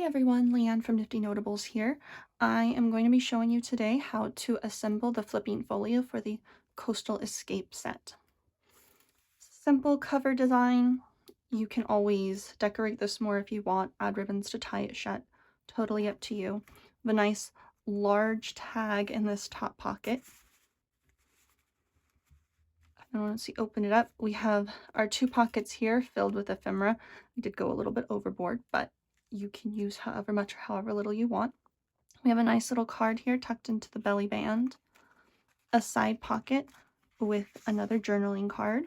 everyone, Leanne from Nifty Notables here. I am going to be showing you today how to assemble the flipping folio for the Coastal Escape set. Simple cover design. You can always decorate this more if you want, add ribbons to tie it shut, totally up to you. The nice large tag in this top pocket. And once you open it up, we have our two pockets here filled with ephemera. I did go a little bit overboard, but you can use however much or however little you want. We have a nice little card here tucked into the belly band, a side pocket with another journaling card,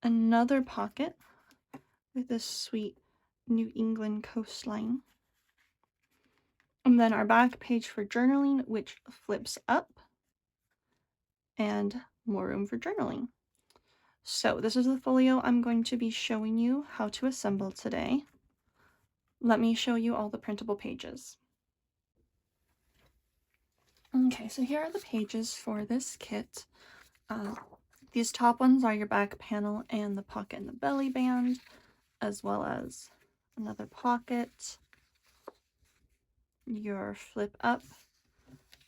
another pocket with this sweet New England coastline, and then our back page for journaling, which flips up, and more room for journaling. So this is the folio I'm going to be showing you how to assemble today. Let me show you all the printable pages. Okay, so here are the pages for this kit. These top ones are your back panel and the pocket and the belly band, as well as another pocket, your flip up,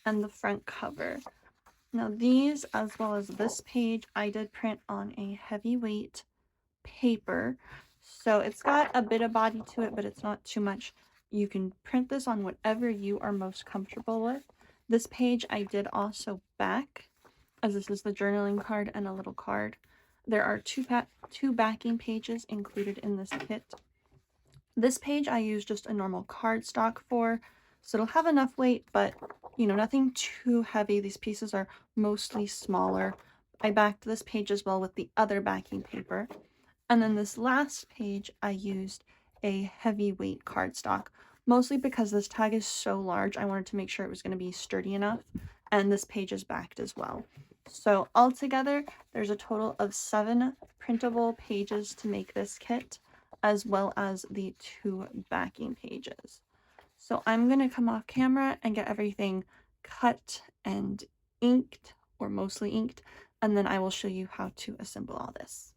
and the front cover. Now these, as well as this page, I did print on a heavyweight paper, so it's got a bit of body to it, but it's not too much. You can print this on whatever you are most comfortable with. This page I did also back, as this is the journaling card and a little card. There are two backing pages included in this kit. This page I use just a normal cardstock for, so it'll have enough weight, but you know, nothing too heavy. These pieces are mostly smaller. I backed this page as well with the other backing paper. And then this last page I used a heavyweight cardstock, mostly because this tag is so large. I wanted to make sure it was going to be sturdy enough, and this page is backed as well. So altogether, there's a total of 7 printable pages to make this kit, as well as the 2 backing pages. So I'm going to come off camera and get everything cut and inked, or mostly inked, and then I will show you how to assemble all this.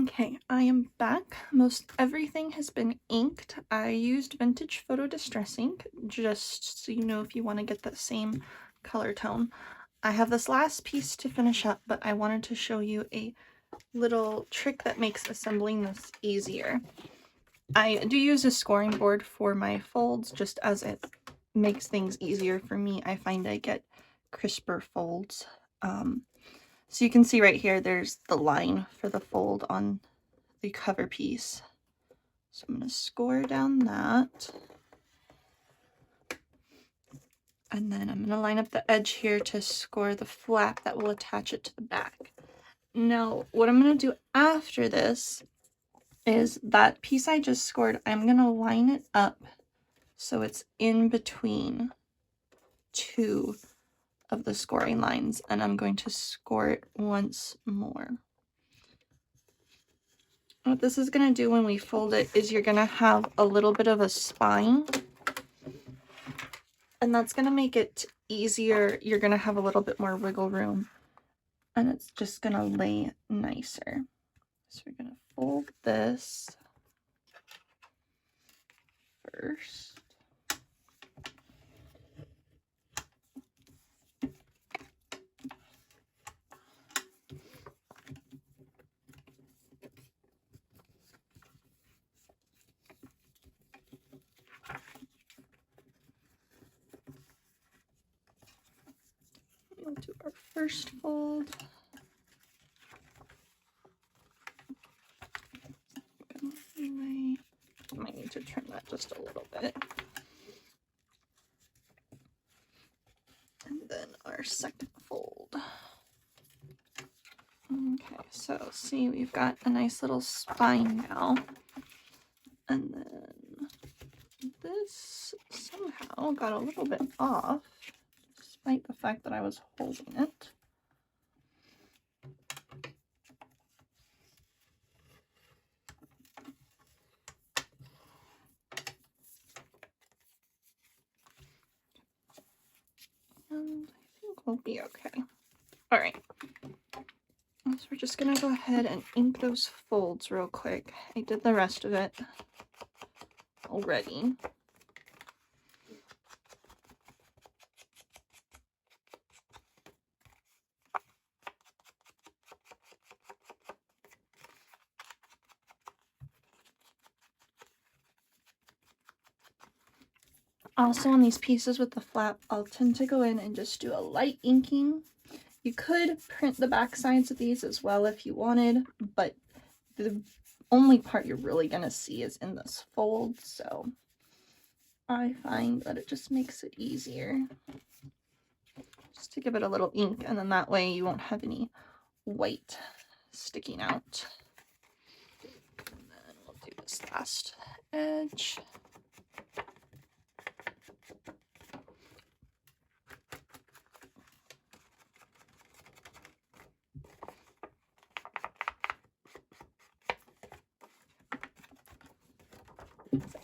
Okay, I am back. Most everything has been inked. I used vintage photo distress ink, just so you know if you want to get the same color tone. I have this last piece to finish up, but I wanted to show you a little trick that makes assembling this easier. I do use a scoring board for my folds, just as it makes things easier for me. I find I get crisper folds. So you can see right here, there's the line for the fold on the cover piece. So I'm going to score down that. And then I'm going to line up the edge here to score the flap that will attach it to the back. Now, what I'm going to do after this is that piece I just scored, I'm going to line it up so it's in between 2 of the scoring lines, and I'm going to score it once more. What this is going to do when we fold it is you're going to have a little bit of a spine, and that's going to make it easier. You're going to have a little bit more wiggle room, and it's just going to lay nicer. So we're going to fold this first. We'll do our first fold. I might need to trim that just a little bit. And then our second fold. Okay, so see, we've got a nice little spine now. And then this somehow got a little bit off, despite the fact that I was holding it. And I think we'll be okay. All right. So we're just gonna go ahead and ink those folds real quick. I did the rest of it already. Also on these pieces with the flap, I'll tend to go in and just do a light inking. You could print the back sides of these as well if you wanted, but the only part you're really gonna see is in this fold, so I find that it just makes it easier just to give it a little ink, and then that way you won't have any white sticking out. And then we'll do this last edge.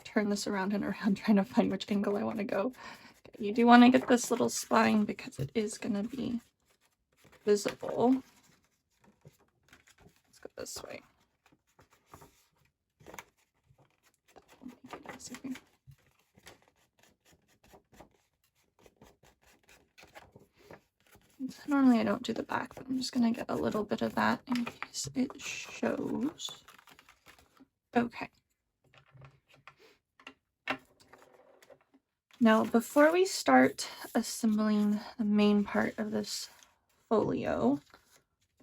Turn this around and around trying to find which angle I want to go. Okay, you do want to get this little spine because it is going to be visible. Let's go this way. Normally I don't do the back, but I'm just going to get a little bit of that in case it shows. Okay. Now, before we start assembling the main part of this folio,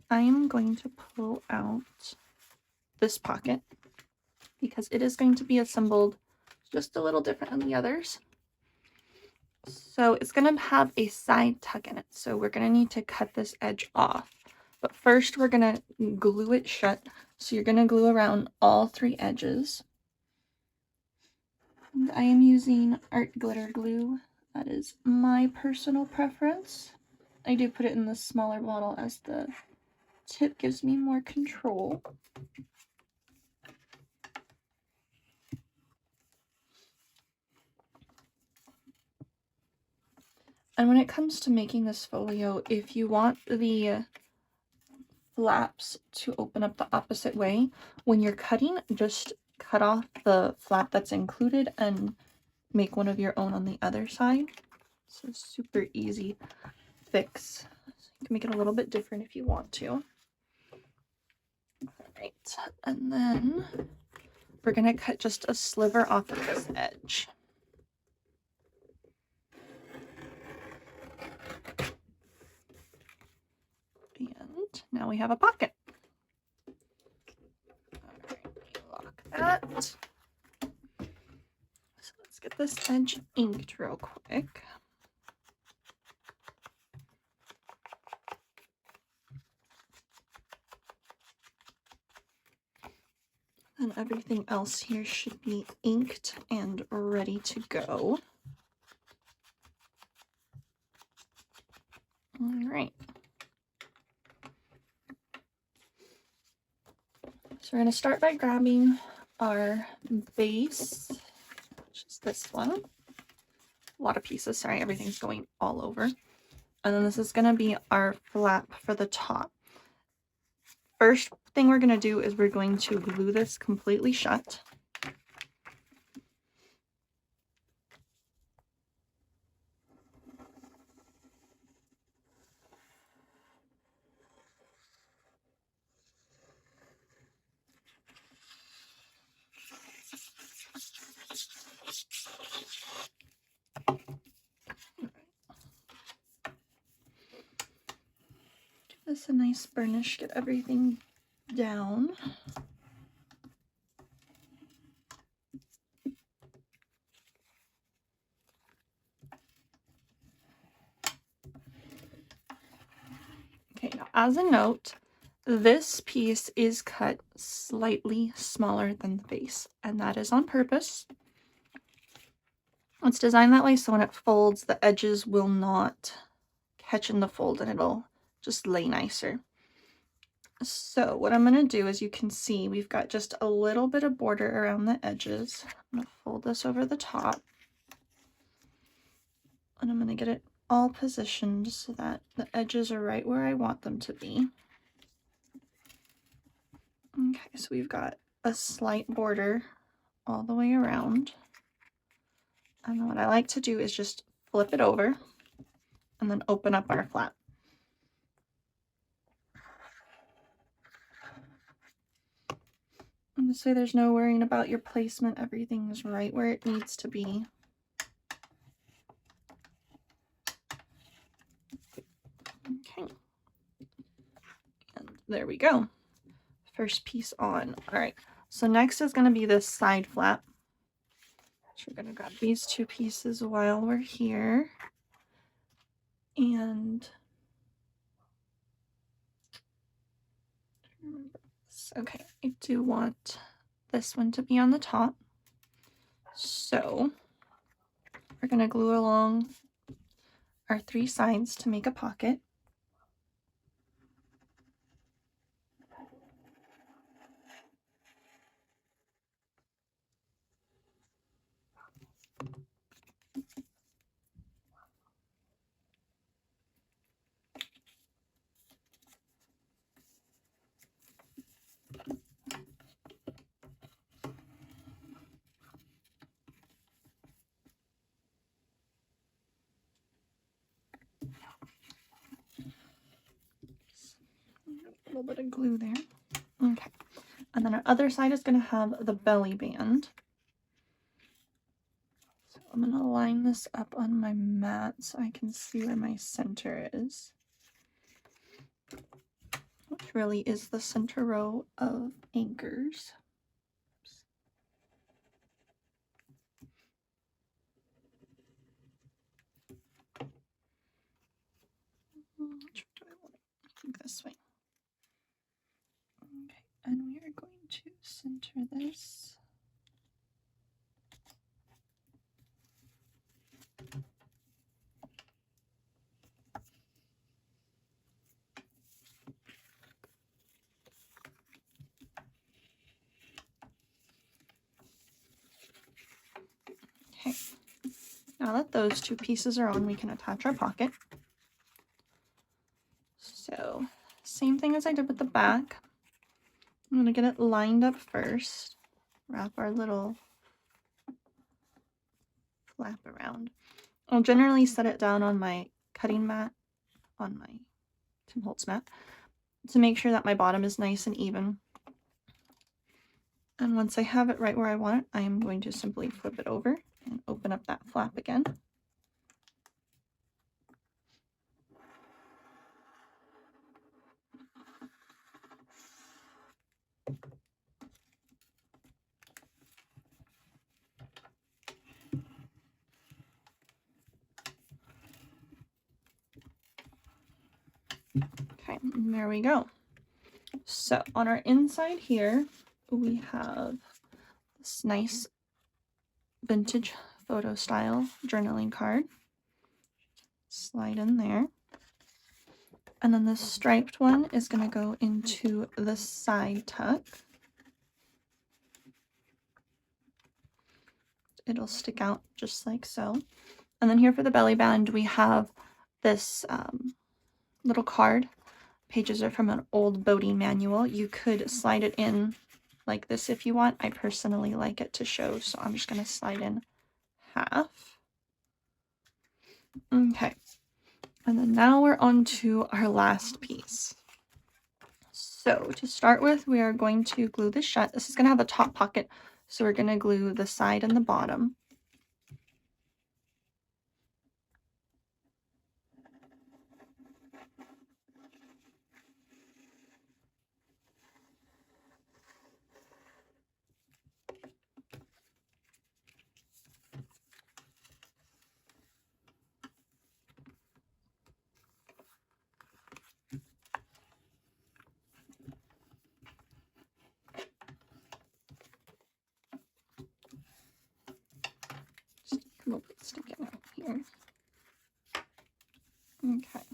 I am going to pull out this pocket because it is going to be assembled just a little different than the others. So it's going to have a side tuck in it. So we're going to need to cut this edge off. But first we're going to glue it shut. So you're going to glue around all 3 edges. And I am using art glitter glue. That is my personal preference. I do put it in the smaller bottle as the tip gives me more control. And when it comes to making this folio, if you want the flaps to open up the opposite way, when you're cutting, just cut off the flap that's included and make one of your own on the other side. So super easy fix. So you can make it a little bit different if you want to. Alright, and then we're going to cut just a sliver off of this edge. And now we have a pocket. Alright, lock that. So let's get this edge inked real quick. And everything else here should be inked and ready to go. All right. So we're going to start by grabbing our base, which is this one. A lot of pieces, sorry, everything's going all over. And then this is going to be our flap for the top. First thing we're going to do is we're going to glue this completely shut. Give this a nice burnish, get everything down. Okay, now as a note, this piece is cut slightly smaller than the base, and that is on purpose. It's designed that way so when it folds, the edges will not catch in the fold and it'll just lay nicer. So what I'm going to do, as you can see, we've got just a little bit of border around the edges. I'm going to fold this over the top. And I'm going to get it all positioned so that the edges are right where I want them to be. Okay, so we've got a slight border all the way around. And what I like to do is just flip it over and then open up our flap. And this way there's no worrying about your placement. Everything's right where it needs to be. Okay. And there we go. First piece on. All right. So next is going to be this side flap. So we're going to grab these two pieces while we're here. And okay, I do want this one to be on the top. So we're going to glue along our three sides to make a pocket. A little bit of glue there. Okay. And then our other side is going to have the belly band. So I'm going to line this up on my mat so I can see where my center is, which really is the center row of anchors. Which do I want? I think this way. Okay, and we are going to center this. Okay, now that those two pieces are on, we can attach our pocket. So, same thing as I did with the back. I'm going to get it lined up first. Wrap our little flap around. I'll generally set it down on my cutting mat, on my Tim Holtz mat, to make sure that my bottom is nice and even. And once I have it right where I want it, I am going to simply flip it over and open up that flap again. Okay, and there we go. So on our inside here, we have this nice vintage photo style journaling card. Slide in there. And then this striped one is going to go into the side tuck. It'll stick out just like so. And then here for the belly band, we have this little card. Pages are from an old boating manual. You could slide it in like this if you want. I personally like it to show, so I'm just going to slide in half. Okay. And then now we're on to our last piece. So to start with, we are going to glue this shut. This is going to have a top pocket, so we're going to glue the side and the bottom. Just a little bit sticking out here. Okay.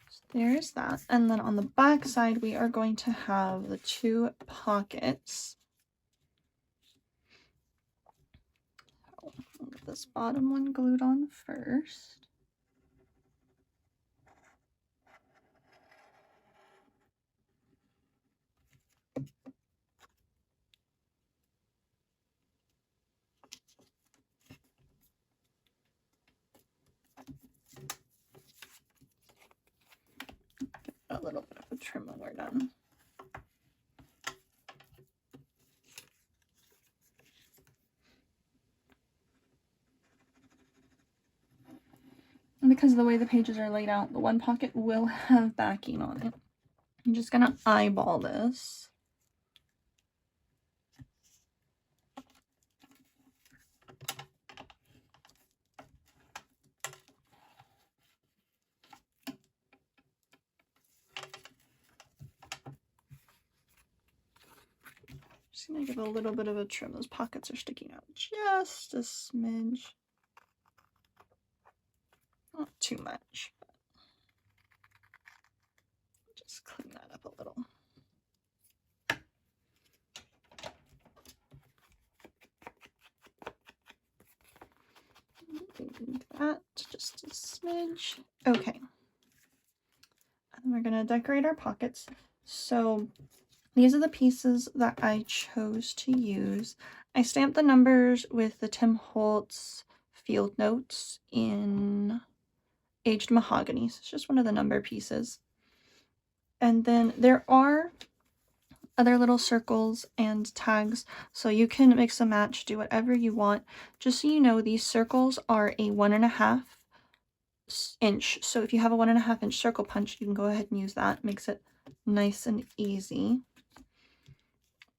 So there's that. And then on the back side, we are going to have the two pockets. I'll get this bottom one glued on first. trim when we're done. And because of the way the pages are laid out, the one pocket will have backing on it. I'm just gonna eyeball this. Just gonna give it a little bit of a trim. Those pockets are sticking out just a smidge. Not too much, but just clean that up a little. That just a smidge. Okay. And we're gonna decorate our pockets. So these are the pieces that I chose to use. I stamped the numbers with the Tim Holtz field notes in aged mahogany. So it's just one of the number pieces. And then there are other little circles and tags, so you can mix and match, do whatever you want. Just so you know, these circles are a 1.5 inch. So if you have a 1.5 inch circle punch, you can go ahead and use that. Makes it nice and easy.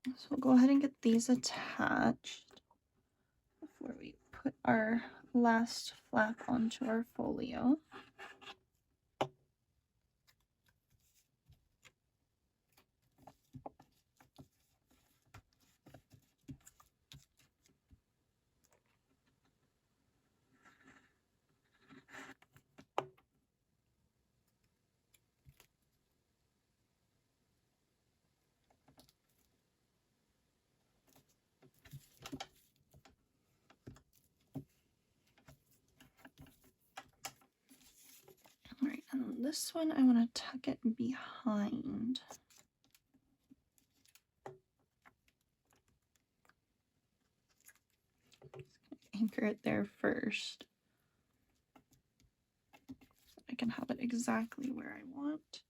So we'll go ahead and get these attached before we put our last flap onto our folio. Alright, and this one I want to tuck it behind. Anchor it there first. So I can have it exactly where I want.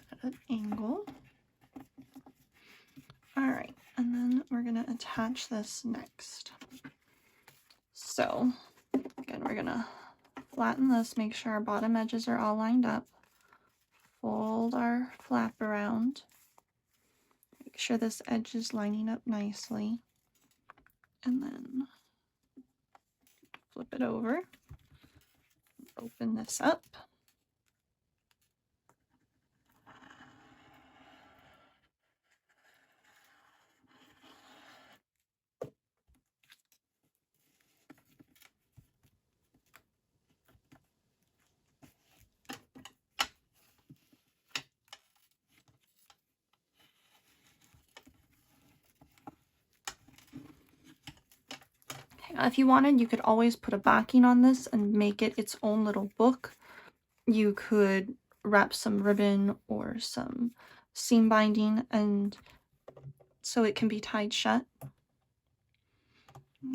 At an angle. Alright, and then we're going to attach this next. So, again, we're going to flatten this, make sure our bottom edges are all lined up. Fold our flap around. Make sure this edge is lining up nicely. And then flip it over. Open this up. If you wanted, you could always put a backing on this and make it its own little book. You could wrap some ribbon or some seam binding, and so it can be tied shut.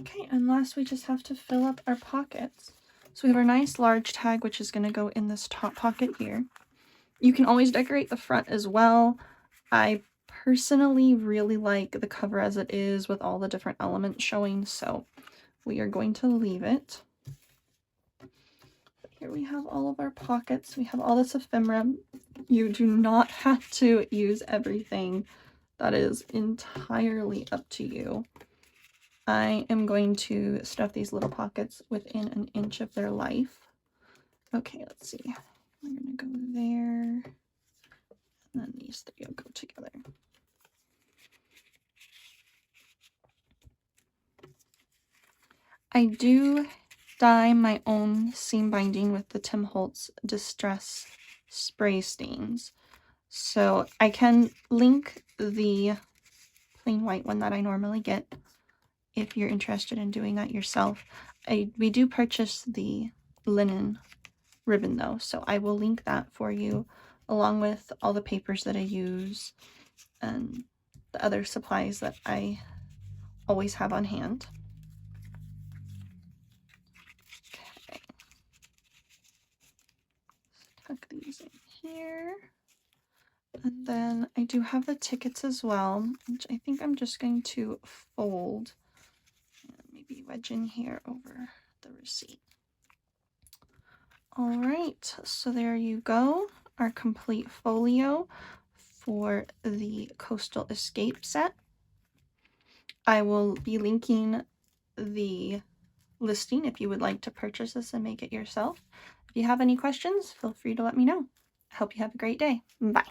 Okay, and last we just have to fill up our pockets. So we have our nice large tag, which is going to go in this top pocket here. You can always decorate the front as well. I personally really like the cover as it is with all the different elements showing, so we are going to leave it. Here we have all of our pockets. We have all this ephemera. You do not have to use everything. That is entirely up to you. I am going to stuff these little pockets within an inch of their life. Okay, let's see. We're going to go there. And then these three will go together. I do dye my own seam binding with the Tim Holtz Distress spray stains. So I can link the plain white one that I normally get if you're interested in doing that yourself. We do purchase the linen ribbon though, so I will link that for you along with all the papers that I use and the other supplies that I always have on hand. Okay. Let's tuck these in here. And then I do have the tickets as well, which I think I'm just going to fold and maybe wedge in here over the receipt. All right, so there you go, our complete folio for the Coastal Escape set. I will be linking the listing if you would like to purchase this and make it yourself. If you have any questions, feel free to let me know. I hope you have a great day. Bye.